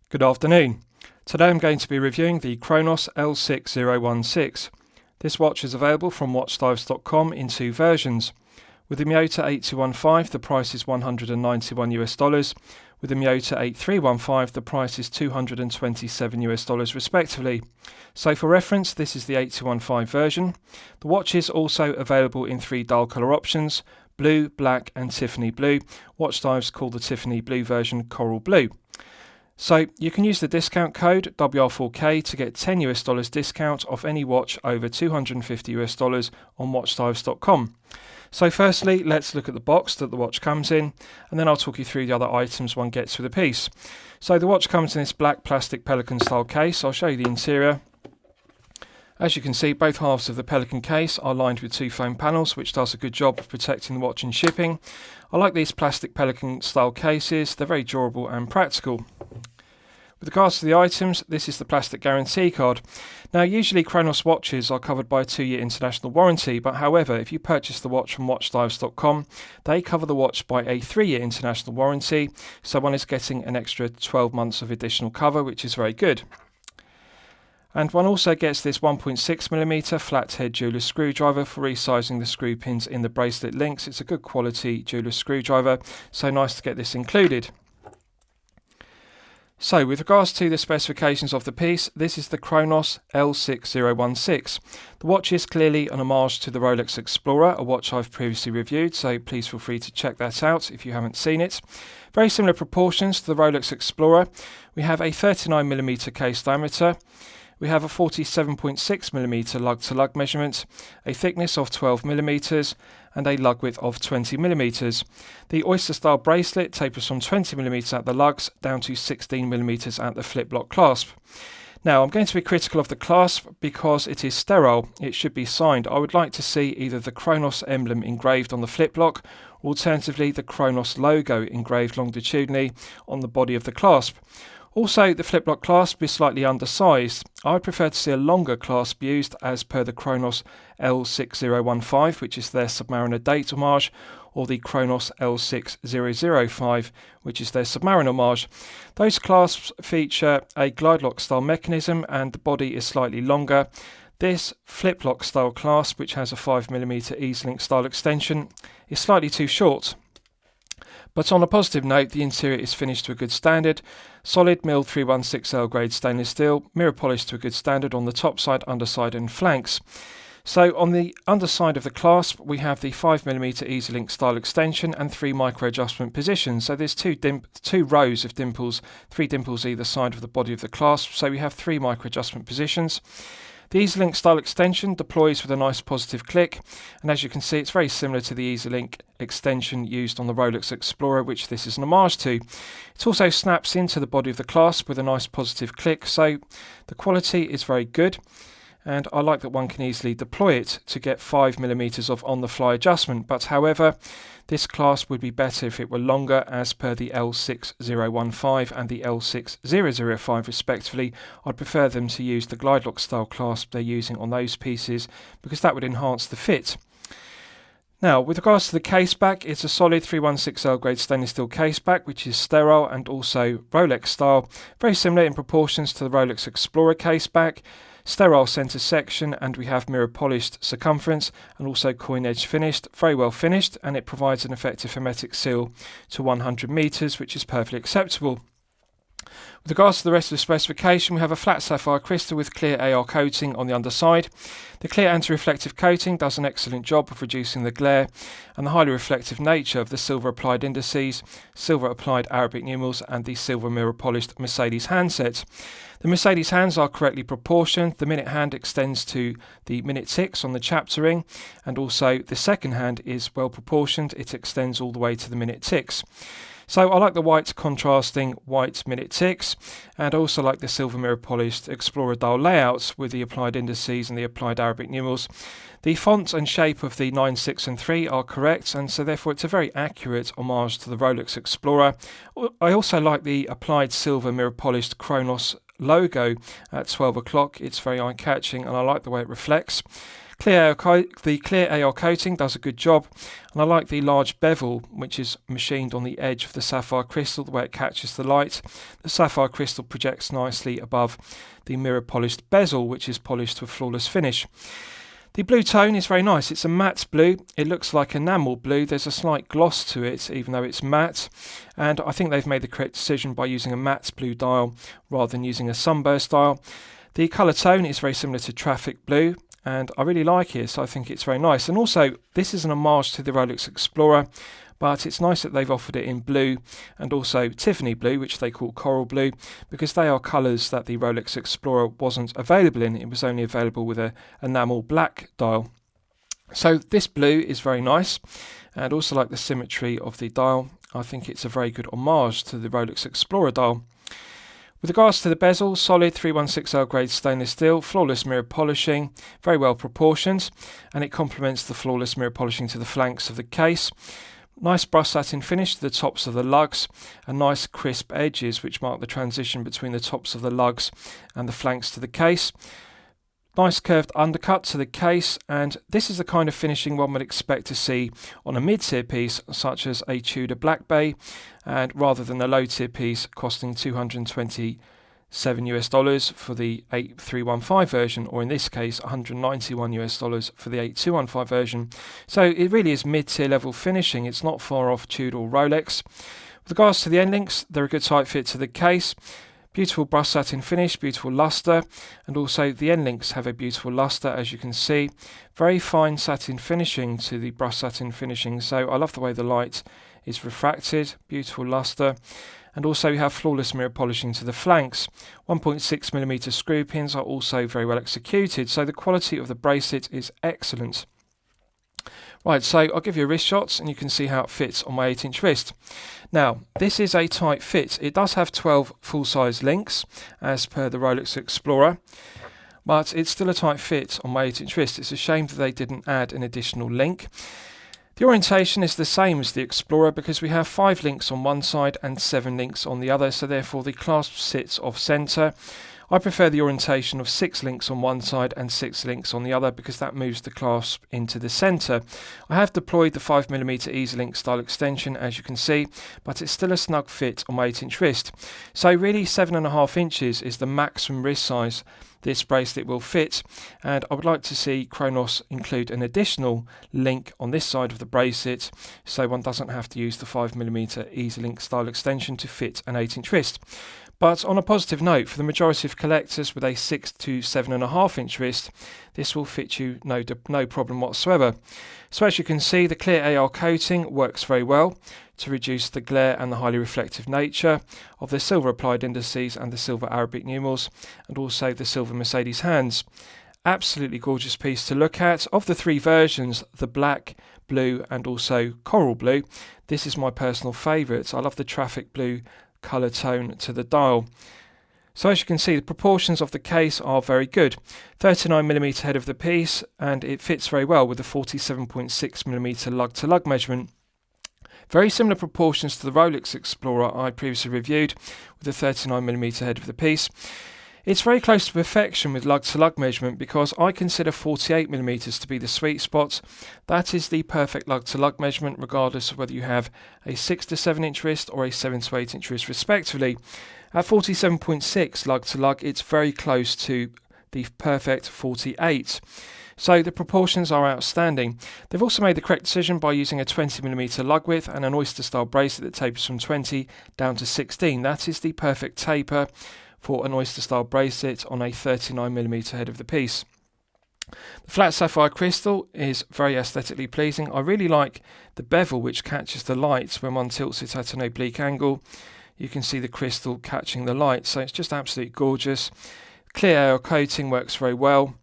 Good afternoon. Today I'm going to be reviewing the Cronos L6016. This watch is available from watchdives.com in two versions. With the Miyota 8215 the price is $191 US. With the Miyota 8315 the price is $227 US respectively. So for reference, this is the 8215 version. The watch is also available in three dial colour options: blue, black and Tiffany blue. Watch Dives call the Tiffany blue version Coral Blue. So you can use the discount code WR4K to get $10 US discount off any watch over $250 US on watchdives.com. So firstly, let's look at the box that the watch comes in, and then I'll talk you through the other items one gets with the piece. So the watch comes in this black plastic Pelican style case. I'll show you the interior. As you can see, both halves of the Pelican case are lined with two foam panels, which does a good job of protecting the watch in shipping. I like these plastic Pelican style cases, they're very durable and practical. With regards to the items, this is the plastic guarantee card. Now usually Cronos watches are covered by a 2-year international warranty, but however, if you purchase the watch from watchdives.com, they cover the watch by a 3-year international warranty, so one is getting an extra 12 months of additional cover, which is very good. And one also gets this 1.6mm flathead jeweler's screwdriver for resizing the screw pins in the bracelet links. It's a good quality jeweler's screwdriver, so nice to get this included. So with regards to the specifications of the piece, this is the Cronos L6016. The watch is clearly an homage to the Rolex Explorer, a watch I've previously reviewed, so please feel free to check that out if you haven't seen it. Very similar proportions to the Rolex Explorer. We have a 39mm case diameter. We have a 47.6mm lug-to-lug measurement, a thickness of 12mm and a lug width of 20mm. The oyster-style bracelet tapers from 20mm at the lugs down to 16mm at the flip-lock clasp. Now I'm going to be critical of the clasp because it is sterile. It should be signed. I would like to see either the Cronos emblem engraved on the flip-lock, or alternatively the Cronos logo engraved longitudinally on the body of the clasp. Also, the flip-lock clasp is slightly undersized. I would prefer to see a longer clasp used as per the Cronos L6015, which is their Submariner date homage, or the Cronos L6005, which is their Submariner homage. Those clasps feature a glide lock style mechanism and the body is slightly longer. This flip-lock style clasp, which has a 5mm ease-link style extension, is slightly too short. But on a positive note, the interior is finished to a good standard. Solid milled 316L grade stainless steel, mirror polished to a good standard on the top side, underside and flanks. So on the underside of the clasp, we have the 5mm Easy-Link style extension and 3 micro adjustment positions. So there's two rows of dimples, 3 dimples either side of the body of the clasp. So we have 3 micro adjustment positions. The Easy-Link style extension deploys with a nice positive click, and as you can see it's very similar to the Easy-Link extension used on the Rolex Explorer, which this is an homage to. It also snaps into the body of the clasp with a nice positive click, so the quality is very good, and I like that one can easily deploy it to get 5mm of on-the-fly adjustment, but however this clasp would be better if it were longer as per the L6015 and the L6005 respectively. I'd prefer them to use the glide lock style clasp they're using on those pieces because that would enhance the fit. Now, with regards to the case back, it's a solid 316L grade stainless steel case back, which is sterile and also Rolex style, very similar in proportions to the Rolex Explorer case back. Sterile centre section, and we have mirror polished circumference and also coin edge finished, very well finished, and it provides an effective hermetic seal to 100 meters, which is perfectly acceptable. With regards to the rest of the specification, we have a flat sapphire crystal with clear AR coating on the underside. The clear anti-reflective coating does an excellent job of reducing the glare, and the highly reflective nature of the silver applied indices, silver applied Arabic numerals and the silver mirror polished Mercedes handset. The Mercedes hands are correctly proportioned. The minute hand extends to the minute ticks on the chapter ring, and also the second hand is well proportioned. It extends all the way to the minute ticks. So I like the white contrasting white minute ticks, and I also like the silver mirror polished Explorer dial layouts with the applied indices and the applied Arabic numerals. The font and shape of the 9, 6 and 3 are correct, and so therefore it's a very accurate homage to the Rolex Explorer. I also like the applied silver mirror polished Cronos logo at 12 o'clock. It's very eye-catching and I like the way it reflects. The clear AR coating does a good job, and I like the large bevel which is machined on the edge of the sapphire crystal, the way it catches the light. The sapphire crystal projects nicely above the mirror polished bezel, which is polished to a flawless finish. The blue tone is very nice. It's a matte blue. It looks like enamel blue. There's a slight gloss to it, even though it's matte. And I think they've made the correct decision by using a matte blue dial rather than using a sunburst dial. The colour tone is very similar to traffic blue, and I really like it, so I think it's very nice. And also, this is an homage to the Rolex Explorer, but it's nice that they've offered it in blue and also Tiffany blue, which they call coral blue, because they are colours that the Rolex Explorer wasn't available in. It was only available with a enamel black dial. So this blue is very nice, and also like the symmetry of the dial. I think it's a very good homage to the Rolex Explorer dial. With regards to the bezel, solid 316L grade stainless steel, flawless mirror polishing, very well proportioned, and it complements the flawless mirror polishing to the flanks of the case. Nice brushed satin finish to the tops of the lugs, and nice crisp edges which mark the transition between the tops of the lugs and the flanks to the case. Nice curved undercut to the case, and this is the kind of finishing one would expect to see on a mid-tier piece such as a Tudor Black Bay, and rather than a low-tier piece costing $227 for the 8315 version, or in this case $191 for the 8215 version. So it really is mid-tier level finishing. It's not far off Tudor or Rolex. With regards to the end links, they're a good tight fit to the case. Beautiful brushed satin finish, beautiful luster, and also the end links have a beautiful luster, as you can see. Very fine satin finishing to the brushed satin finishing, so I love the way the light is refracted, beautiful luster. And also you have flawless mirror polishing to the flanks. 1.6mm screw pins are also very well executed, so the quality of the bracelet is excellent. Right, so I'll give you a wrist shot and you can see how it fits on my 8-inch wrist. Now, this is a tight fit. It does have 12 full-size links as per the Rolex Explorer, but it's still a tight fit on my 8-inch wrist. It's a shame that they didn't add an additional link. The orientation is the same as the Explorer because we have 5 links on one side and 7 links on the other, so therefore the clasp sits off centre. I prefer the orientation of 6 links on one side and 6 links on the other because that moves the clasp into the centre. I have deployed the 5mm EasyLink style extension, as you can see, but it's still a snug fit on my 8-inch wrist. So really 7.5 inches is the maximum wrist size this bracelet will fit, and I would like to see Cronos include an additional link on this side of the bracelet so one doesn't have to use the 5mm EasyLink style extension to fit an 8-inch wrist. But on a positive note, for the majority of collectors with a 6 to 7.5 inch wrist, this will fit you no problem whatsoever. So as you can see, the clear AR coating works very well to reduce the glare and the highly reflective nature of the silver applied indices and the silver Arabic numerals, and also the silver Mercedes hands. Absolutely gorgeous piece to look at. Of the 3 versions, the black, blue and also coral blue, this is my personal favourite. I love the traffic blue colour tone to the dial. So as you can see, the proportions of the case are very good. 39mm head of the piece, and it fits very well with the 47.6mm lug-to-lug measurement. Very similar proportions to the Rolex Explorer I previously reviewed with the 39mm head of the piece. It's very close to perfection with lug-to-lug measurement because I consider 48mm to be the sweet spot. That is the perfect lug-to-lug measurement regardless of whether you have a 6 to 7 inch wrist or a 7 to 8 inch wrist respectively. At 47.6 lug-to-lug, it's very close to the perfect 48. So the proportions are outstanding. They've also made the correct decision by using a 20mm lug width and an oyster style bracelet that tapers from 20 down to 16. That is the perfect taper for an oyster style bracelet on a 39mm head of the piece. The flat sapphire crystal is very aesthetically pleasing. I really like the bevel which catches the light when one tilts it at an oblique angle. You can see the crystal catching the light, so it's just absolutely gorgeous. Clear AR coating works very well,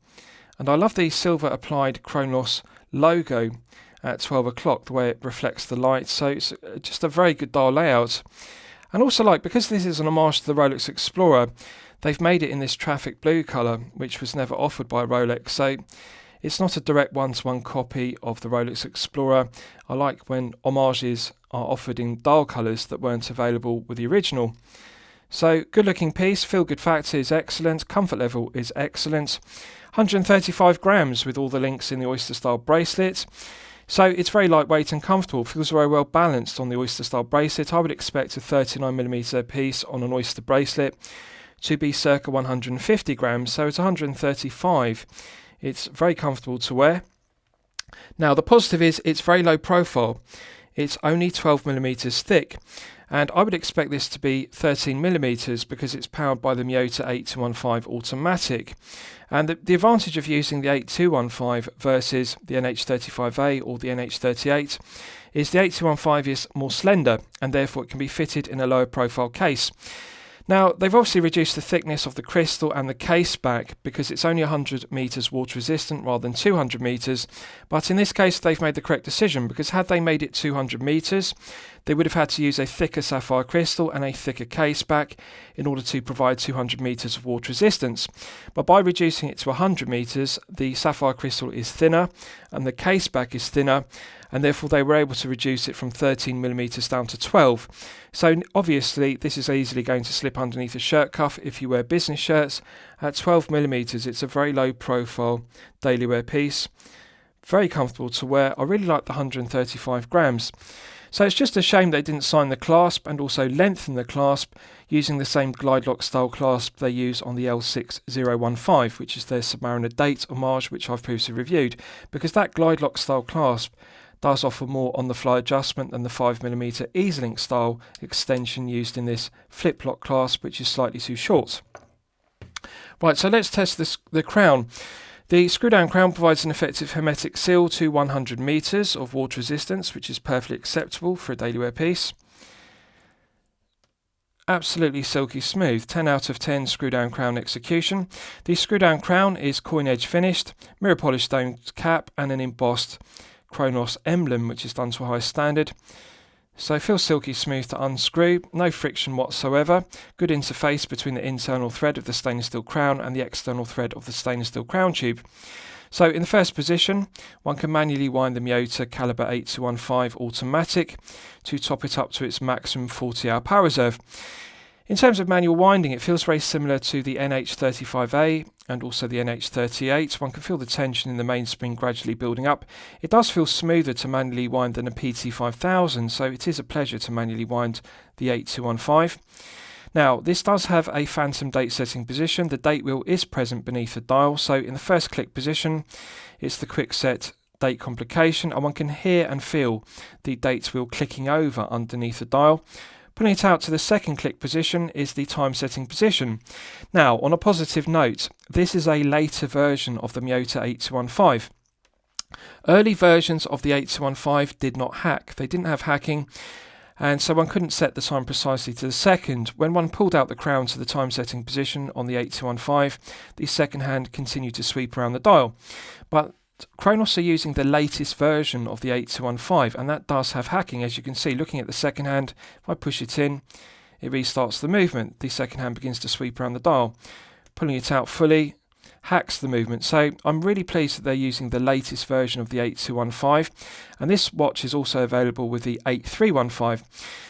and I love the silver applied Cronos logo at 12 o'clock, the way it reflects the light, so it's just a very good dial layout. And also, because this is an homage to the Rolex Explorer, they've made it in this traffic blue colour, which was never offered by Rolex, so it's not a direct one-to-one copy of the Rolex Explorer. I like when homages are offered in dial colours that weren't available with the original. So good looking piece, feel good factor is excellent, comfort level is excellent. 135 grams with all the links in the oyster style bracelet. So it's very lightweight and comfortable, feels very well balanced on the oyster style bracelet. I would expect a 39mm piece on an oyster bracelet to be circa 150 grams, so it's 135. It's very comfortable to wear. Now the positive is it's very low profile. It's only 12mm thick, and I would expect this to be 13mm because it's powered by the Miyota 8215 automatic. And the advantage of using the 8215 versus the NH35A or the NH38 is the 8215 is more slender, and therefore it can be fitted in a lower profile case. Now, they've obviously reduced the thickness of the crystal and the case back because it's only 100 metres water resistant rather than 200 metres, but in this case they've made the correct decision, because had they made it 200 metres, they would have had to use a thicker sapphire crystal and a thicker case back in order to provide 200 metres of water resistance. But by reducing it to 100 metres, the sapphire crystal is thinner and the case back is thinner, and therefore they were able to reduce it from 13mm down to 12. So obviously this is easily going to slip underneath a shirt cuff if you wear business shirts. At 12mm, it's a very low profile daily wear piece. Very comfortable to wear. I really like the 135 grams. So it's just a shame they didn't sign the clasp and also lengthen the clasp using the same glide lock style clasp they use on the L6016, which is their Submariner date Homage, which I've previously reviewed, because that glide lock style clasp does offer more on the fly adjustment than the 5mm EasyLink style extension used in this flip lock clasp, which is slightly too short. Right, so let's test the crown. The screw down crown provides an effective hermetic seal to 100 metres of water resistance, which is perfectly acceptable for a daily wear piece. Absolutely silky smooth, 10 out of 10 screw down crown execution. The screw down crown is coin edge finished, mirror polished domed cap and an embossed Cronos emblem, which is done to a high standard. So feels silky smooth to unscrew, no friction whatsoever. Good interface between the internal thread of the stainless steel crown and the external thread of the stainless steel crown tube. So in the first position, one can manually wind the Miyota caliber 8215 automatic to top it up to its maximum 40-hour power reserve. In terms of manual winding, it feels very similar to the NH35A and also the NH38. One can feel the tension in the mainspring gradually building up. It does feel smoother to manually wind than a PT5000, so it is a pleasure to manually wind the 8215. Now, this does have a phantom date setting position. The date wheel is present beneath the dial, so in the first click position, it's the quick set date complication, and one can hear and feel the date wheel clicking over underneath the dial. Putting it out to the second click position is the time setting position. Now, on a positive note, this is a later version of the Miyota 8215. Early versions of the 8215 did not hack. They didn't have hacking, and so one couldn't set the time precisely to the second. When one pulled out the crown to the time setting position on the 8215, the second hand continued to sweep around the dial. But Cronos are using the latest version of the 8215, and that does have hacking, as you can see. Looking at the second hand, if I push it in, it restarts the movement. The second hand begins to sweep around the dial. Pulling it out fully hacks the movement. So I'm really pleased that they're using the latest version of the 8215, and this watch is also available with the 8315.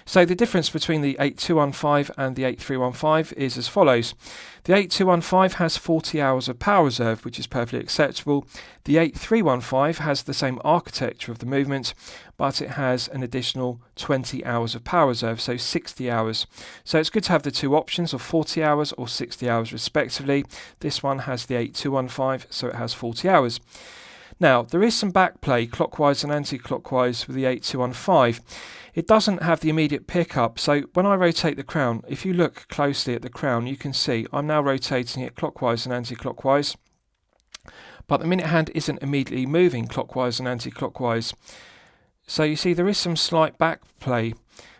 So the difference between the 8215 and the 8315 is as follows. The 8215 has 40 hours of power reserve, which is perfectly acceptable. The 8315 has the same architecture of the movement, but it has an additional 20 hours of power reserve, so 60 hours. So it's good to have the two options of 40 hours or 60 hours respectively. This one has the 8215, so it has 40 hours. Now, there is some backplay clockwise and anti-clockwise with the 8215. It doesn't have the immediate pickup, so when I rotate the crown, if you look closely at the crown, you can see I'm now rotating it clockwise and anti-clockwise, but the minute hand isn't immediately moving clockwise and anti-clockwise. So you see there is some slight backplay,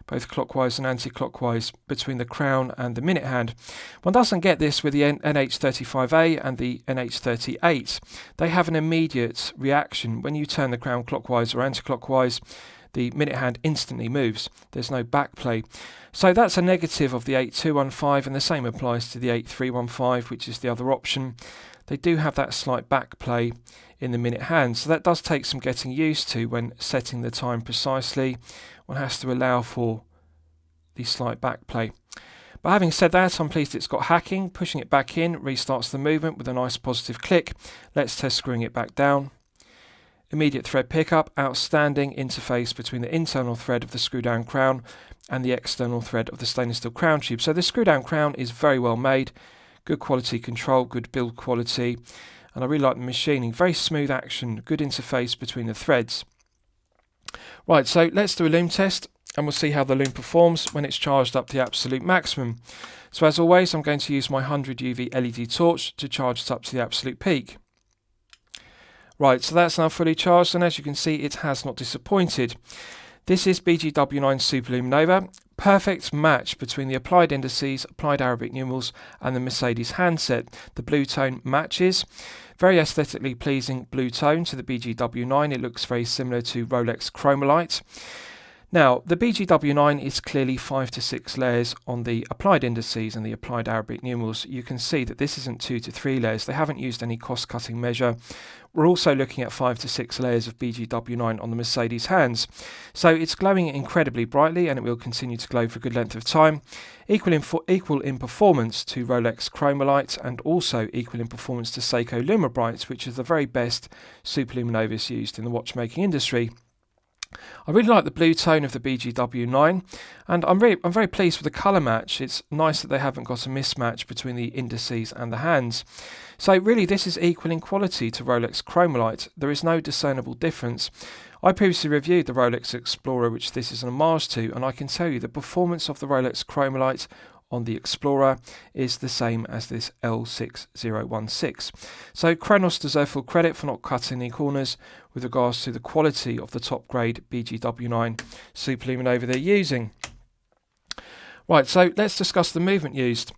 both clockwise and anti-clockwise, between the crown and the minute hand. One doesn't get this with the NH35A and the NH38. They have an immediate reaction. When you turn the crown clockwise or anti-clockwise, the minute hand instantly moves. There's no backplay. So that's a negative of the 8215, and the same applies to the 8315, which is the other option. They do have that slight backplay in the minute hand, so that does take some getting used to when setting the time precisely. One has to allow for the slight backplay. But having said that, I'm pleased it's got hacking. Pushing it back in restarts the movement with a nice positive click. Let's test screwing it back down. Immediate thread pickup, outstanding interface between the internal thread of the screw down crown and the external thread of the stainless steel crown tube. So the screw down crown is very well made, good quality control, good build quality, and I really like the machining. Very smooth action, good interface between the threads. Right, so let's do a lume test and we'll see how the lume performs when it's charged up to the absolute maximum. So as always, I'm going to use my 100 UV LED torch to charge it up to the absolute peak. Right, so that's now fully charged, and as you can see, it has not disappointed. This is BGW9 Superluminova. Perfect match between the applied indices, applied Arabic numerals, and the Mercedes handset. The blue tone matches. Very aesthetically pleasing blue tone to the BGW9. It looks very similar to Rolex Chromolite. Now, the BGW9 is clearly 5 to 6 layers on the applied indices and the applied Arabic numerals. You can see that this isn't 2 to 3 layers. They haven't used any cost-cutting measure. We're also looking at 5 to 6 layers of BGW9 on the Mercedes hands. So it's glowing incredibly brightly, and it will continue to glow for a good length of time. Equal in performance to Rolex Chromolite, and also equal in performance to Seiko Lume-Brights, which is the very best superluminovas used in the watchmaking industry. I really like the blue tone of the BGW9, and I'm very pleased with the colour match. It's nice that they haven't got a mismatch between the indices and the hands. So really this is equal in quality to Rolex Chromolite. There is no discernible difference. I previously reviewed the Rolex Explorer, which this is an homage to, and I can tell you the performance of the Rolex Chromolite on the Explorer is the same as this L6016. So Cronos deserve full credit for not cutting any corners with regards to the quality of the top grade BGW9 Superluminova they're using. Right, so let's discuss the movement used.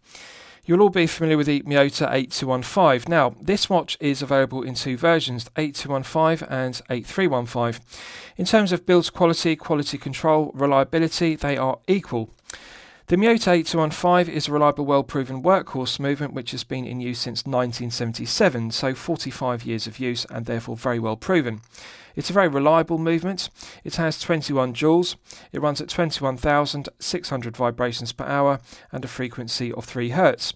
You'll all be familiar with the Miyota 8215. Now, this watch is available in two versions, 8215 and 8315. In terms of build quality, quality control, reliability, they are equal. The Miyota 8215 is a reliable, well-proven workhorse movement which has been in use since 1977, so 45 years of use and therefore very well proven. It's a very reliable movement. It has 21 joules. It runs at 21,600 vibrations per hour and a frequency of 3 Hz.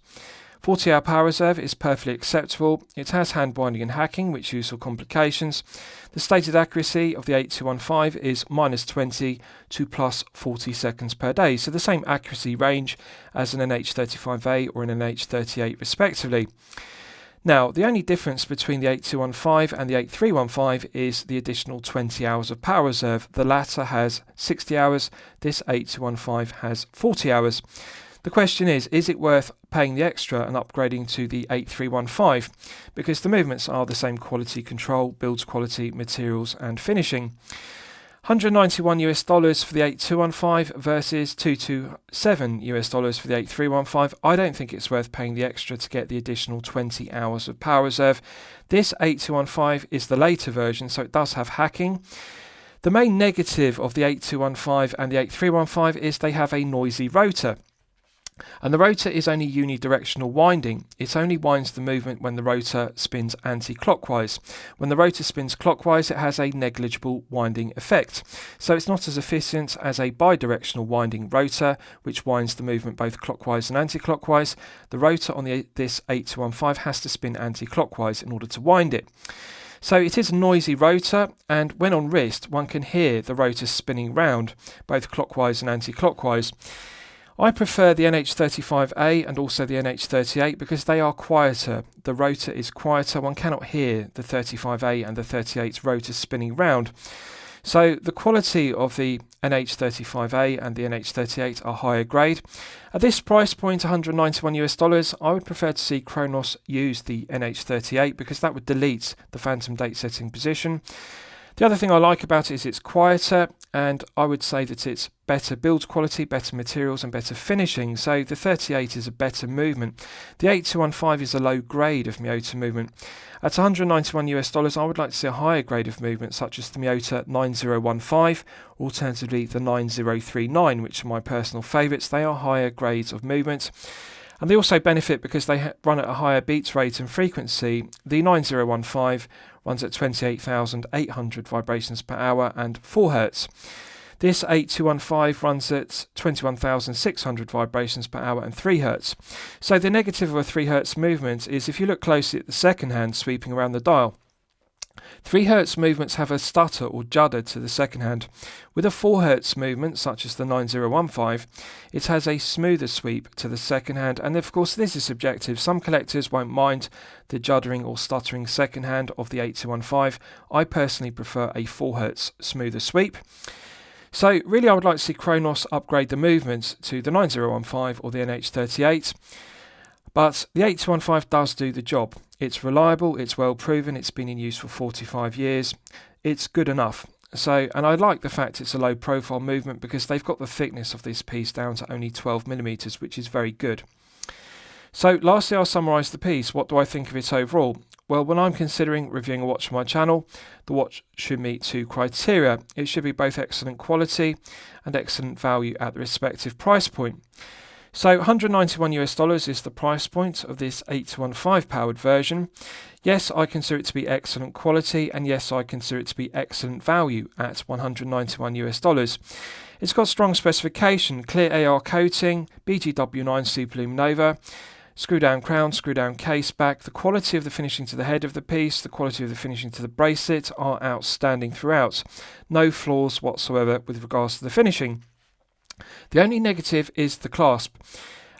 40-hour power reserve is perfectly acceptable. It has hand binding and hacking, which use for complications. The stated accuracy of the 8215 is -20 to +40 seconds per day, so the same accuracy range as an NH35A or an NH38 respectively. Now, the only difference between the 8215 and the 8315 is the additional 20 hours of power reserve. The latter has 60 hours, this 8215 has 40 hours. The question is it worth paying the extra and upgrading to the 8315? Because the movements are the same quality control, build quality, materials and finishing. $191 for the 8215 versus $227 for the 8315. I don't think it's worth paying the extra to get the additional 20 hours of power reserve. This 8215 is the later version, so it does have hacking. The main negative of the 8215 and the 8315 is they have a noisy rotor. And the rotor is only unidirectional winding. It only winds the movement when the rotor spins anti-clockwise. When the rotor spins clockwise, it has a negligible winding effect. So it's not as efficient as a bidirectional winding rotor, which winds the movement both clockwise and anti-clockwise. The rotor on this 8215 has to spin anti-clockwise in order to wind it. So it is a noisy rotor, and when on wrist, one can hear the rotor spinning round, both clockwise and anti-clockwise. I prefer the NH35A and also the NH38 because they are quieter. The rotor is quieter. One cannot hear the 35A and the 38's rotor spinning round. So the quality of the NH35A and the NH38 are higher grade. At this price point, $191, I would prefer to see Cronos use the NH38 because that would delete the phantom date setting position. The other thing I like about it is it's quieter, and I would say that it's better build quality, better materials and better finishing. So the 38 is a better movement. The 8215 is a low grade of Miyota movement. At $191, I would like to see a higher grade of movement such as the Miyota 9015, alternatively the 9039, which are my personal favourites. They are higher grades of movement. And they also benefit because they run at a higher beats rate and frequency. The 9015 runs at 28,800 vibrations per hour and 4 Hz. This 8215 runs at 21,600 vibrations per hour and 3 Hz. So the negative of a 3 Hz movement is if you look closely at the second hand sweeping around the dial. 3 Hz movements have a stutter or judder to the second hand. With a 4 Hz movement, such as the 9015, it has a smoother sweep to the second hand, and of course this is subjective. Some collectors won't mind the juddering or stuttering second hand of the 8215. I personally prefer a 4 Hz smoother sweep. So really I would like to see Cronos upgrade the movements to the 9015 or the NH38. But the 8215 does do the job. It's reliable, it's well proven, it's been in use for 45 years. It's good enough. And I like the fact it's a low profile movement because they've got the thickness of this piece down to only 12mm, which is very good. So lastly, I'll summarise the piece. What do I think of it overall? Well, when I'm considering reviewing a watch for my channel, the watch should meet 2 criteria. It should be both excellent quality and excellent value at the respective price point. So $191 is the price point of this 8215 powered version. Yes, I consider it to be excellent quality, and yes, I consider it to be excellent value at $191. It's got strong specification, clear AR coating, BGW9 Super Lume Nova, screw down crown, screw down case back. The quality of the finishing to the head of the piece, the quality of the finishing to the bracelet are outstanding throughout. No flaws whatsoever with regards to the finishing. The only negative is the clasp,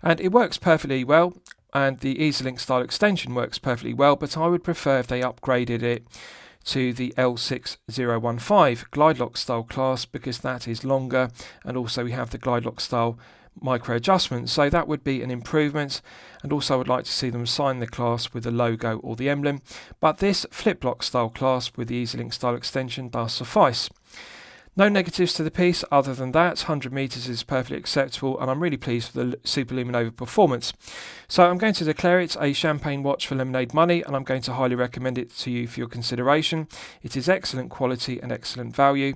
and it works perfectly well, and the EasyLink style extension works perfectly well, but I would prefer if they upgraded it to the L6015 glide lock style clasp, because that is longer, and also we have the glide lock style micro adjustment, so that would be an improvement. And also I would like to see them sign the clasp with the logo or the emblem, but this flip lock style clasp with the EasyLink style extension does suffice. No negatives to the piece other than that. 100 meters is perfectly acceptable, and I'm really pleased with the Super Lume Nova performance. So I'm going to declare it a champagne watch for lemonade money, and I'm going to highly recommend it to you for your consideration. It is excellent quality and excellent value.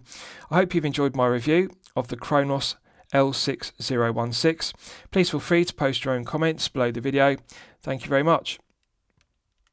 I hope you've enjoyed my review of the Cronos L6016. Please feel free to post your own comments below the video. Thank you very much.